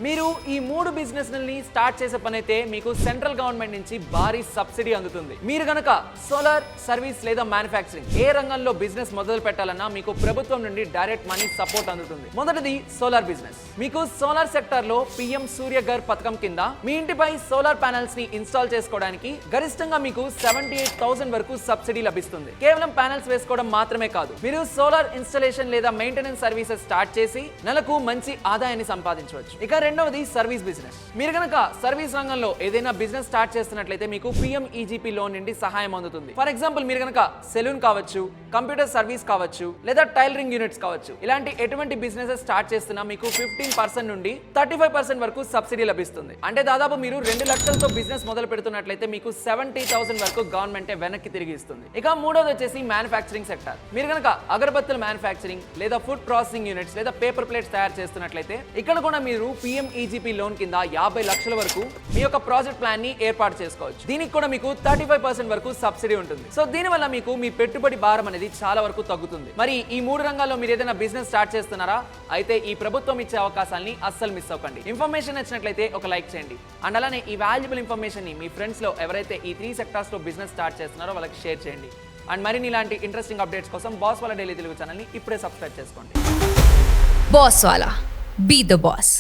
మీరు ఈ మూడు బిజినెస్లని స్టార్ట్ చేసే పనైతే మీకు సెంట్రల్ గవర్నమెంట్ నుంచి భారీ సబ్సిడీ అందుతుంది. మీరు గనక సోలార్, సర్వీస్ లేదా మ్యానుఫ్యాక్చరింగ్ ఏ రంగంలో బిజినెస్ మొదలు పెట్టాలన్నా మీకు ప్రభుత్వం నుండి డైరెక్ట్ మనీ సపోర్ట్ అందుతుంది. మొదటిది సోలార్ బిజినెస్. మీకు సోలార్ సెక్టర్ లో పిఎం సూర్యఘర్ పథకం కింద మీ ఇంటిపై సోలార్ ప్యానెల్స్ ని ఇన్స్టాల్ చేసుకోవడానికి గరిష్టంగా మీకు 78,000 వరకు సబ్సిడీ లభిస్తుంది. కేవలం ప్యానెల్స్ వేసుకోవడం మాత్రమే కాదు, మీరు సోలార్ ఇన్స్టాలేషన్ లేదా మెయింటెనెన్స్ సర్వీసెస్ స్టార్ట్ చేసి నెలకు మంచి ఆదాయాన్ని సంపాదించవచ్చు. ఇక రెండవది సర్వీస్ బిజినెస్. మీరు గనక సర్వీస్ రంగంలో ఏదైనా బిజినెస్ స్టార్ట్ చేస్తున్నట్లయితే మీకు PMEGP లోన్ నుండి సహాయం అందుతుంది. ఫర్ ఎగ్జాంపుల్, మీరు గనక సెలూన్ కావచ్చు, కంప్యూటర్ సర్వీస్ కావచ్చు, లేదా టైలరింగ్ యూనిట్స్ కావచ్చు, ఇలాంటి ఎటువంటి బిజినెస్ స్టార్ట్ చేస్తున్నా మీకు 15% నుండి 35% వరకు సబ్సిడీ లభిస్తుంది. అంటే దాదాపు మీరు 2 లక్షలతో బిజినెస్ మొదలు పెడుతున్నట్లయితే మీకు 70,000 వరకు గవర్నమెంట్ వెనక్కి తిరిగి ఇస్తుంది. ఇక మూడోది వచ్చేసి మ్యానుఫ్యాక్చరింగ్ సెక్టర్. మీరు గనక అగరబత్తుల మ్యానుఫ్యాక్చరింగ్ లేదా ఫుడ్ ప్రాసెసింగ్ యూనిట్స్ లేదా పేపర్ ప్లేట్స్ తయారు చేస్తున్నట్లయితే ఇక్కడ కూడా మీరు PMEGP లోన్ కింద 50 లక్షల వరకు మీ యొక్క ప్రాజెక్ట్ ప్లాన్ ని ఏర్పాటు చేసుకోవచ్చు. దీనికి కూడా మీకు 35% వరకు సబ్సిడీ ఉంటుంది. సో దీనివల్ల మీకు మీ పెట్టుబడి భారం అనేది చాలా వరకు తగ్గుతుంది. మరి ఈ మూడు రంగాల్లో మీరు ఏదైనా బిజినెస్ స్టార్ట్ చేస్తున్నారా? అయితే ఈ ప్రభుత్వం ఇచ్చే అవకాశాన్ని అస్సలు మిస్ అవ్వకండి. ఇన్ఫర్మేషన్ నచ్చినట్లయితే ఒక లైక్ చేయండి. అండ్ అలానే ఈ వాల్యుబుల్ ఇన్ఫర్మేషన్ ని మీ ఫ్రెండ్స్ లో ఎవరైతే ఈ 3 సెక్టార్స్ లో బిజినెస్ స్టార్ట్ చేస్తున్నారో వాళ్ళకి షేర్ చేయండి. అండ్ మరిన్ని ఇలాంటి ఇంట్రెస్టింగ్ అప్డేట్స్ కోసం Boss Wala daily Telugu channel ని ఇప్పుడే సబ్స్క్రైబ్ చేసుకోండి. Boss Wala, be the boss.